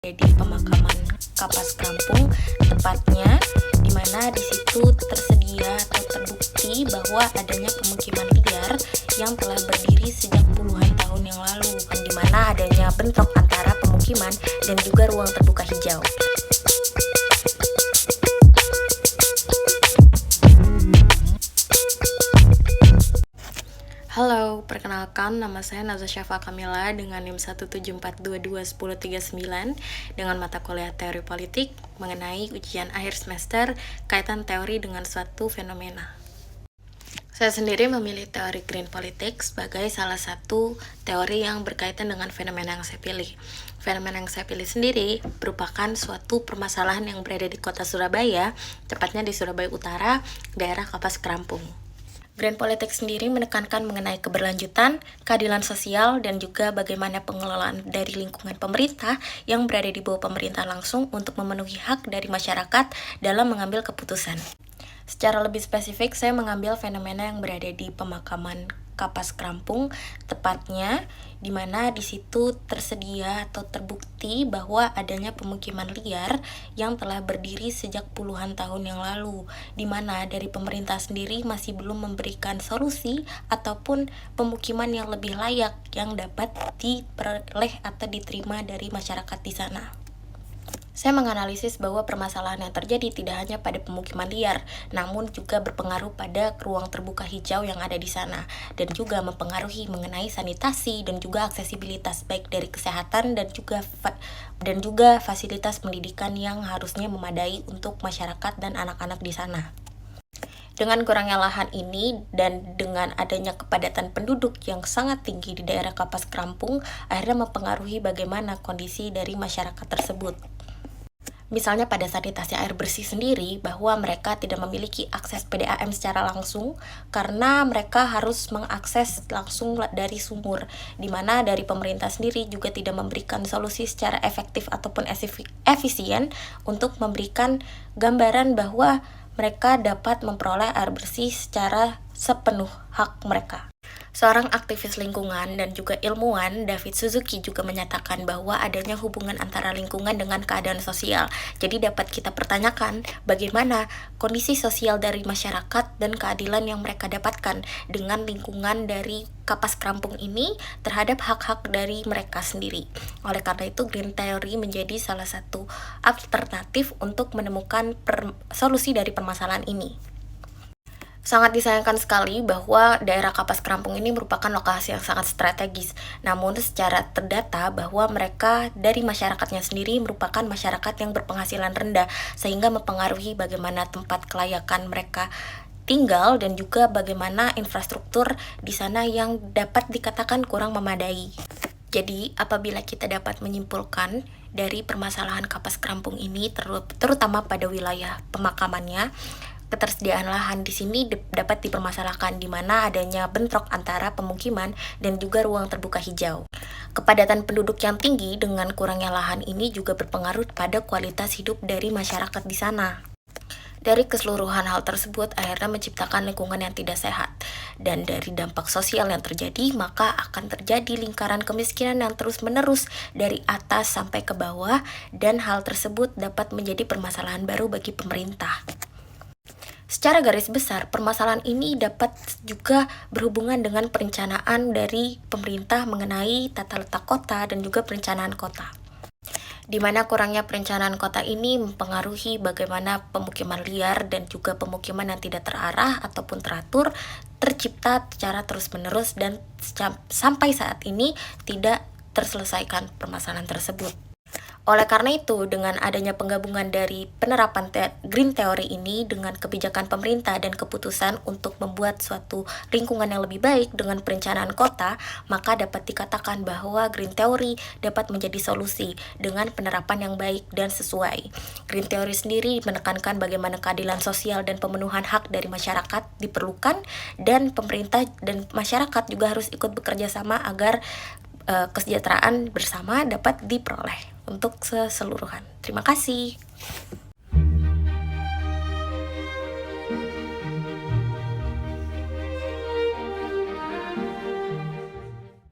di pemakaman Kapas Krampung, tepatnya di mana di situ tersedia atau terbukti bahwa adanya pemukiman liar yang telah berdiri sejak puluhan tahun yang lalu, di mana adanya bentrok antara pemukiman dan juga ruang terbuka hijau. Halo, perkenalkan nama saya Nazwa Syafa Kamila dengan NIM 174221039 dengan mata kuliah Teori Politik mengenai ujian akhir semester kaitan teori dengan suatu fenomena. Saya sendiri memilih teori Green Politics sebagai salah satu teori yang berkaitan dengan fenomena yang saya pilih. Fenomena yang saya pilih sendiri merupakan suatu permasalahan yang berada di kota Surabaya, tepatnya di Surabaya Utara, daerah Kapas Krampung. Green Politics sendiri menekankan mengenai keberlanjutan, keadilan sosial, dan juga bagaimana pengelolaan dari lingkungan pemerintah yang berada di bawah pemerintah langsung untuk memenuhi hak dari masyarakat dalam mengambil keputusan. Secara lebih spesifik, saya mengambil fenomena yang berada di pemakaman Kapas Krampung, tepatnya di mana di situ tersedia atau terbukti bahwa adanya pemukiman liar yang telah berdiri sejak puluhan tahun yang lalu, di mana dari pemerintah sendiri masih belum memberikan solusi ataupun pemukiman yang lebih layak yang dapat diperoleh atau diterima dari masyarakat di sana. Saya menganalisis bahwa permasalahan yang terjadi tidak hanya pada pemukiman liar, namun juga berpengaruh pada ruang terbuka hijau yang ada di sana, dan juga mempengaruhi mengenai sanitasi dan juga aksesibilitas baik dari kesehatan dan juga fasilitas pendidikan yang harusnya memadai untuk masyarakat dan anak-anak di sana. Dengan kurangnya lahan ini dan dengan adanya kepadatan penduduk yang sangat tinggi di daerah Kapas Krampung, akhirnya mempengaruhi bagaimana kondisi dari masyarakat tersebut. Misalnya pada sanitasi air bersih sendiri, bahwa mereka tidak memiliki akses PDAM secara langsung karena mereka harus mengakses langsung dari sumur, di mana dari pemerintah sendiri juga tidak memberikan solusi secara efektif ataupun efisien untuk memberikan gambaran bahwa mereka dapat memperoleh air bersih secara sepenuh hak mereka. Seorang aktivis lingkungan dan juga ilmuwan, David Suzuki, juga menyatakan bahwa adanya hubungan antara lingkungan dengan keadaan sosial. Jadi dapat kita pertanyakan bagaimana kondisi sosial dari masyarakat dan keadilan yang mereka dapatkan dengan lingkungan dari Kapas Krampung ini terhadap hak-hak dari mereka sendiri. Oleh karena itu, Green Theory menjadi salah satu alternatif untuk menemukan solusi dari permasalahan ini. Sangat disayangkan sekali bahwa daerah Kapas Krampung ini merupakan lokasi yang sangat strategis. Namun secara terdata bahwa mereka dari masyarakatnya sendiri merupakan masyarakat yang berpenghasilan rendah, sehingga mempengaruhi bagaimana tempat kelayakan mereka tinggal dan juga bagaimana infrastruktur di sana yang dapat dikatakan kurang memadai. Jadi, apabila kita dapat menyimpulkan dari permasalahan Kapas Krampung ini, terutama pada wilayah pemakamannya, ketersediaan lahan di sini dapat dipermasalahkan, di mana adanya bentrok antara pemukiman dan juga ruang terbuka hijau. Kepadatan penduduk yang tinggi dengan kurangnya lahan ini juga berpengaruh pada kualitas hidup dari masyarakat di sana. Dari keseluruhan hal tersebut akhirnya menciptakan lingkungan yang tidak sehat, dan dari dampak sosial yang terjadi maka akan terjadi lingkaran kemiskinan yang terus-menerus dari atas sampai ke bawah, dan hal tersebut dapat menjadi permasalahan baru bagi pemerintah. Secara garis besar, permasalahan ini dapat juga berhubungan dengan perencanaan dari pemerintah mengenai tata letak kota dan juga perencanaan kota. Di mana kurangnya perencanaan kota ini mempengaruhi bagaimana pemukiman liar dan juga pemukiman yang tidak terarah ataupun teratur tercipta secara terus-menerus dan sampai saat ini tidak terselesaikan permasalahan tersebut. Oleh karena itu, dengan adanya penggabungan dari penerapan Green Theory ini dengan kebijakan pemerintah dan keputusan untuk membuat suatu lingkungan yang lebih baik dengan perencanaan kota, maka dapat dikatakan bahwa Green Theory dapat menjadi solusi dengan penerapan yang baik dan sesuai. Green Theory sendiri menekankan bagaimana keadilan sosial dan pemenuhan hak dari masyarakat diperlukan, dan pemerintah dan masyarakat juga harus ikut bekerja sama agar kesejahteraan bersama dapat diperoleh untuk keseluruhan. Terima kasih.